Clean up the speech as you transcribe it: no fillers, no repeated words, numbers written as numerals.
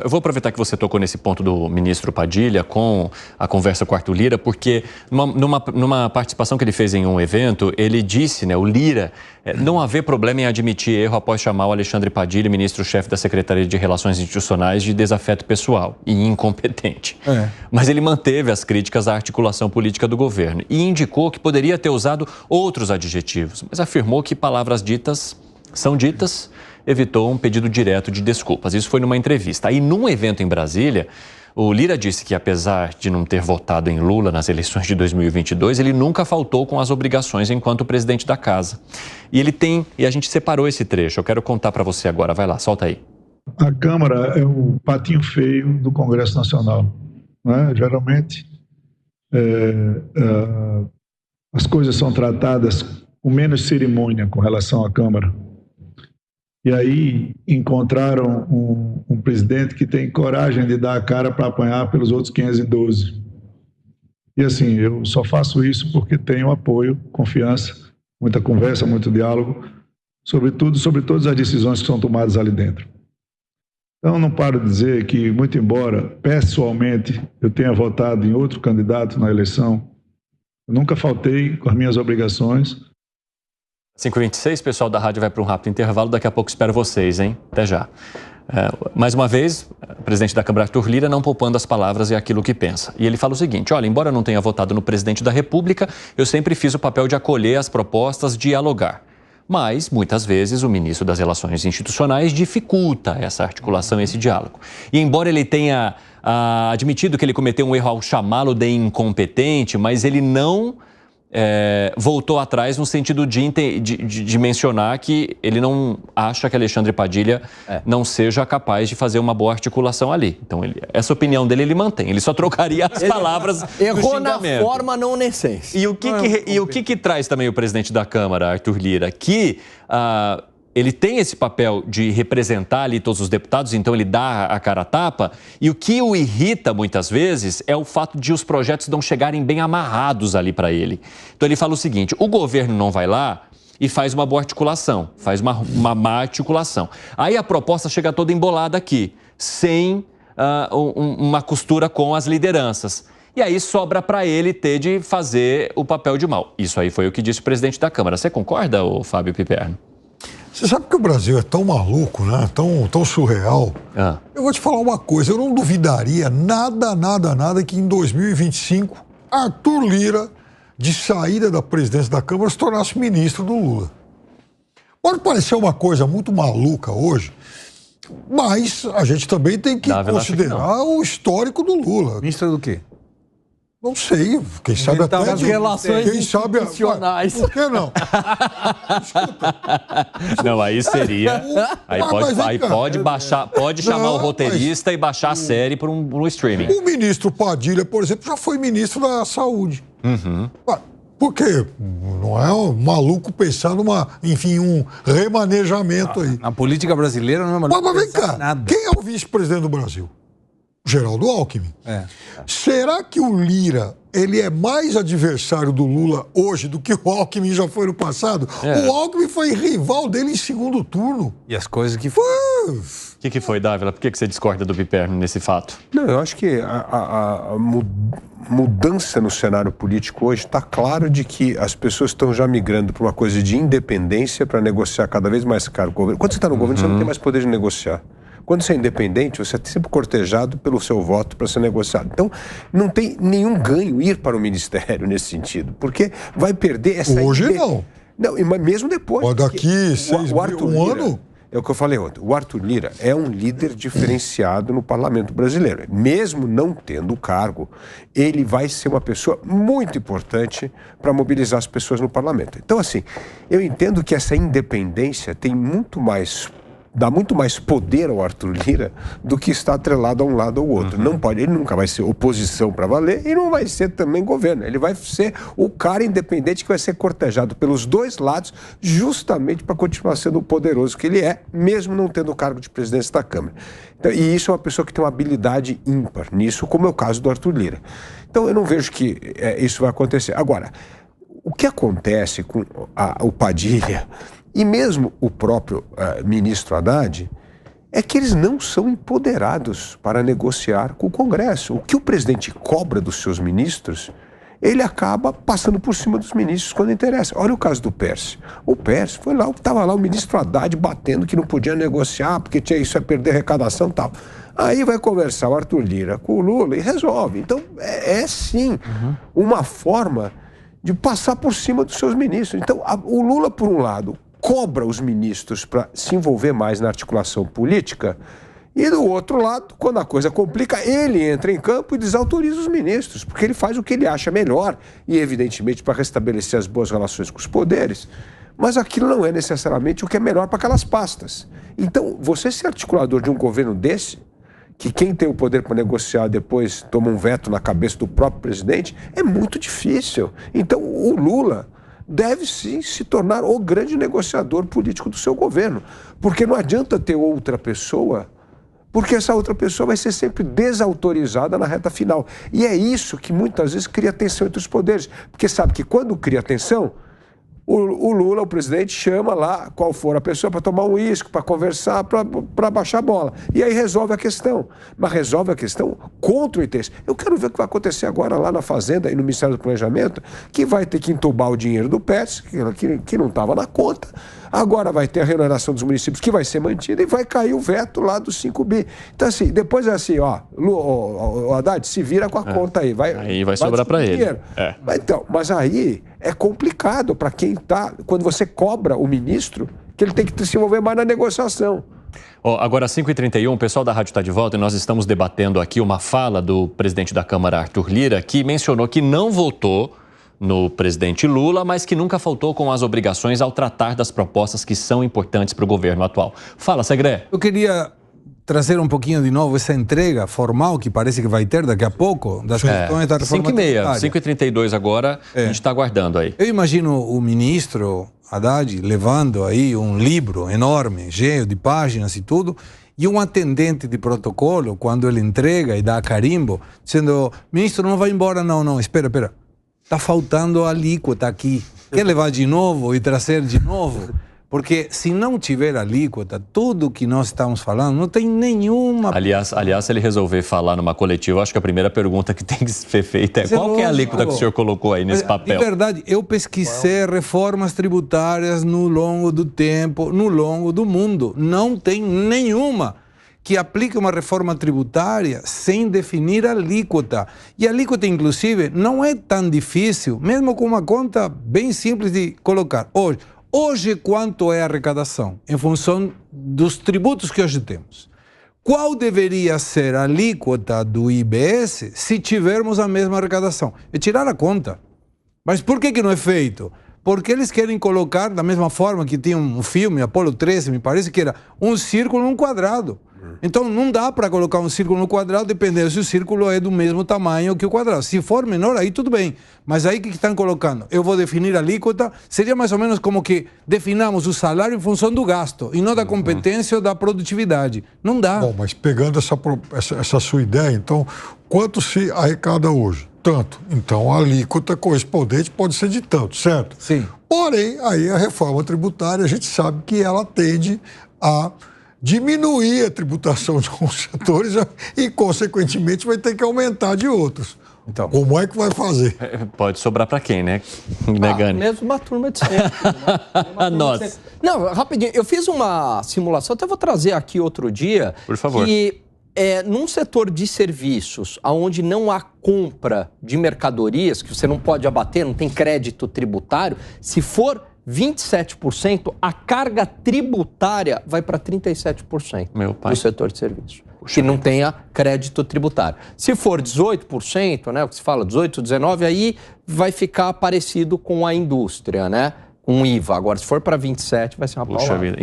Eu vou aproveitar que você tocou nesse ponto do ministro Padilha com a conversa com o Arthur Lira, porque numa participação que ele fez em um evento, ele disse, o Lira, não haver problema em admitir erro após chamar o Alexandre Padilha, ministro-chefe da Secretaria de Relações Institucionais, de desafeto pessoal e incompetente. Mas ele manteve as críticas à articulação política do governo e indicou que poderia ter usado outros adjetivos, mas afirmou que palavras ditas são ditas, evitou um pedido direto de desculpas. Isso foi numa entrevista. Aí, num evento em Brasília, o Lira disse que, apesar de não ter votado em Lula nas eleições de 2022, ele nunca faltou com as obrigações enquanto presidente da casa. E a gente separou esse trecho. Eu quero contar para você agora. Vai lá, solta aí. A Câmara é o patinho feio do Congresso Nacional, né? Geralmente, as coisas são tratadas com menos cerimônia com relação à Câmara. E aí encontraram um presidente que tem coragem de dar a cara para apanhar pelos outros 512. E assim, eu só faço isso porque tenho apoio, confiança, muita conversa, muito diálogo, sobre todas as decisões que são tomadas ali dentro. Então, não paro de dizer que, muito embora, pessoalmente, eu tenha votado em outro candidato na eleição, eu nunca faltei com as minhas obrigações. 5h26, pessoal da rádio vai para um rápido intervalo. Daqui a pouco espero vocês, hein? Até já. Mais uma vez, o presidente da Câmara, Arthur Lira, não poupando as palavras e aquilo que pensa. E ele fala o seguinte: olha, embora eu não tenha votado no presidente da República, eu sempre fiz o papel de acolher as propostas, dialogar. Mas, muitas vezes, o ministro das Relações Institucionais dificulta essa articulação, esse diálogo. E embora ele tenha admitido que ele cometeu um erro ao chamá-lo de incompetente, mas ele não voltou atrás no sentido de mencionar que ele não acha que Alexandre Padilha não seja capaz de fazer uma boa articulação ali. Então, essa opinião dele ele mantém. Ele só trocaria as palavras. Errou na forma, não na essência. E o que traz também o presidente da Câmara, Arthur Lira? Que ele tem esse papel de representar ali todos os deputados, então ele dá a cara a tapa. E o que o irrita muitas vezes é o fato de os projetos não chegarem bem amarrados ali para ele. Então ele fala o seguinte: o governo não vai lá e faz uma boa articulação, faz uma má articulação. Aí a proposta chega toda embolada aqui, sem uma costura com as lideranças. E aí sobra para ele ter de fazer o papel de mal. Isso aí foi o que disse o presidente da Câmara. Você concorda, Fábio Piperno? Você sabe que o Brasil é tão maluco, né? Tão surreal. Eu vou te falar uma coisa, eu não duvidaria nada que em 2025 Arthur Lira, de saída da presidência da Câmara, se tornasse ministro do Lula. Pode parecer uma coisa muito maluca hoje, mas a gente também tem que considerar o histórico do Lula. Ministro do quê? Não sei, quem sabe até as relações institucionais. Por que não? Escuta. Não, aí seria. Aí pode chamar o roteirista e baixar a série para um streaming. O ministro Padilha, por exemplo, já foi ministro da Saúde. Por quê? Não é um maluco pensar um remanejamento aí. A política brasileira não é maluco. Mas vem cá, nada. Quem é o vice-presidente do Brasil? Geraldo Alckmin. Será que o Lira, ele é mais adversário do Lula hoje do que o Alckmin já foi no passado? O Alckmin foi rival dele em segundo turno. E as coisas que... O que foi, Dávila? Por que você discorda do Piperno nesse fato? Não, eu acho que a mudança no cenário político hoje está claro de que as pessoas estão já migrando para uma coisa de independência para negociar cada vez mais caro o governo. Quando você está no governo, você não tem mais poder de negociar. Quando você é independente, você é sempre cortejado pelo seu voto para ser negociado. Então, não tem nenhum ganho ir para o ministério nesse sentido, porque vai perder essa... Hoje não. Não, mas mesmo depois. Pode daqui um ano... É o que eu falei ontem. O Arthur Lira é um líder diferenciado no parlamento brasileiro. Mesmo não tendo o cargo, ele vai ser uma pessoa muito importante para mobilizar as pessoas no parlamento. Então, assim, eu entendo que essa independência tem dá muito mais poder ao Arthur Lira do que está atrelado a um lado ou outro. Não pode, ele nunca vai ser oposição para valer e não vai ser também governo. Ele vai ser o cara independente que vai ser cortejado pelos dois lados justamente para continuar sendo o poderoso que ele é, mesmo não tendo o cargo de presidência da Câmara. Então, e isso é uma pessoa que tem uma habilidade ímpar nisso, como é o caso do Arthur Lira. Então eu não vejo que isso vai acontecer. Agora, o que acontece com o Padilha... E mesmo o próprio ministro Haddad, é que eles não são empoderados para negociar com o Congresso. O que o presidente cobra dos seus ministros, ele acaba passando por cima dos ministros quando interessa. Olha o caso do Pérez. O Pérez foi lá, estava lá o ministro Haddad batendo que não podia negociar, porque isso é perder arrecadação e tal. Aí vai conversar o Arthur Lira com o Lula e resolve. Então, sim uma forma de passar por cima dos seus ministros. Então, o Lula, por um lado, cobra os ministros para se envolver mais na articulação política, e do outro lado, quando a coisa complica, ele entra em campo e desautoriza os ministros, porque ele faz o que ele acha melhor, e evidentemente para restabelecer as boas relações com os poderes, mas aquilo não é necessariamente o que é melhor para aquelas pastas. Então, você ser articulador de um governo desse, que quem tem o poder para negociar depois toma um veto na cabeça do próprio presidente, é muito difícil. Então, o Lula deve sim se tornar o grande negociador político do seu governo, porque não adianta ter outra pessoa, porque essa outra pessoa vai ser sempre desautorizada na reta final. E é isso que muitas vezes cria tensão entre os poderes, porque sabe que quando cria tensão, o Lula, o presidente, chama lá qual for a pessoa para tomar um uísque, para conversar, para baixar a bola. E aí resolve a questão. Mas resolve a questão contra o interesse. Eu quero ver o que vai acontecer agora lá na Fazenda e no Ministério do Planejamento, que vai ter que entubar o dinheiro do Pérez, que não estava na conta. Agora vai ter a remuneração dos municípios, que vai ser mantida, e vai cair o veto lá dos 5 bi. Então, assim, depois é assim, o Haddad se vira com a conta aí. Aí vai sobrar para ele. Mas aí é complicado para quem está... Quando você cobra o ministro, que ele tem que se envolver mais na negociação. Agora, às 5h31, o pessoal da rádio está de volta e nós estamos debatendo aqui uma fala do presidente da Câmara, Arthur Lira, que mencionou que não votou no presidente Lula, mas que nunca faltou com as obrigações ao tratar das propostas que são importantes para o governo atual. Fala, Segré. Eu queria trazer um pouquinho de novo essa entrega formal que parece que vai ter daqui a pouco das questões da reforma tributária. 5h32 agora, a gente está aguardando aí. Eu imagino o ministro Haddad levando aí um livro enorme, cheio de páginas e tudo, e um atendente de protocolo, quando ele entrega e dá carimbo, dizendo, ministro, não vai embora, não, espera. Está faltando a alíquota aqui. Quer levar de novo e trazer de novo? Porque se não tiver alíquota, tudo que nós estamos falando não tem nenhuma... Aliás, se ele resolver falar numa coletiva, acho que a primeira pergunta que tem que ser feita é qual que é a alíquota que o senhor colocou aí nesse papel? De verdade, eu pesquisei reformas tributárias no longo do tempo, no longo do mundo. Não tem nenhuma que aplique uma reforma tributária sem definir a alíquota. E a alíquota, inclusive, não é tão difícil, mesmo com uma conta bem simples de colocar. Hoje quanto é a arrecadação, em função dos tributos que hoje temos? Qual deveria ser a alíquota do IBS se tivermos a mesma arrecadação? É tirar a conta. Mas por que não é feito? Porque eles querem colocar, da mesma forma que tinha um filme, Apolo 13, me parece que era um círculo num quadrado. Então não dá para colocar um círculo no quadrado dependendo se o círculo é do mesmo tamanho que o quadrado. Se for menor, aí tudo bem. Mas aí o que estão colocando? Eu vou definir a alíquota, seria mais ou menos como que definamos o salário em função do gasto e não da competência ou da produtividade. Não dá. Bom, mas pegando essa sua ideia, então, quanto se arrecada hoje? Tanto. Então, a alíquota correspondente pode ser de tanto, certo? Sim. Porém, aí a reforma tributária, a gente sabe que ela tende a diminuir a tributação de uns setores e, consequentemente, vai ter que aumentar de outros. Então, como é que vai fazer? Pode sobrar para quem, né? Gani? Mesmo uma turma de sempre. Né? Nós. Não, rapidinho. Eu fiz uma simulação, até vou trazer aqui outro dia. Por favor. Que num setor de serviços, onde não há compra de mercadorias, que você não pode abater, não tem crédito tributário, se for 27%, a carga tributária vai para 37% do setor de serviços, que não tenha crédito tributário. Se for 18%, né, o que se fala 18%, 19%, aí vai ficar parecido com a indústria, né, com IVA. Agora, se for para 27%, vai ser uma paulada.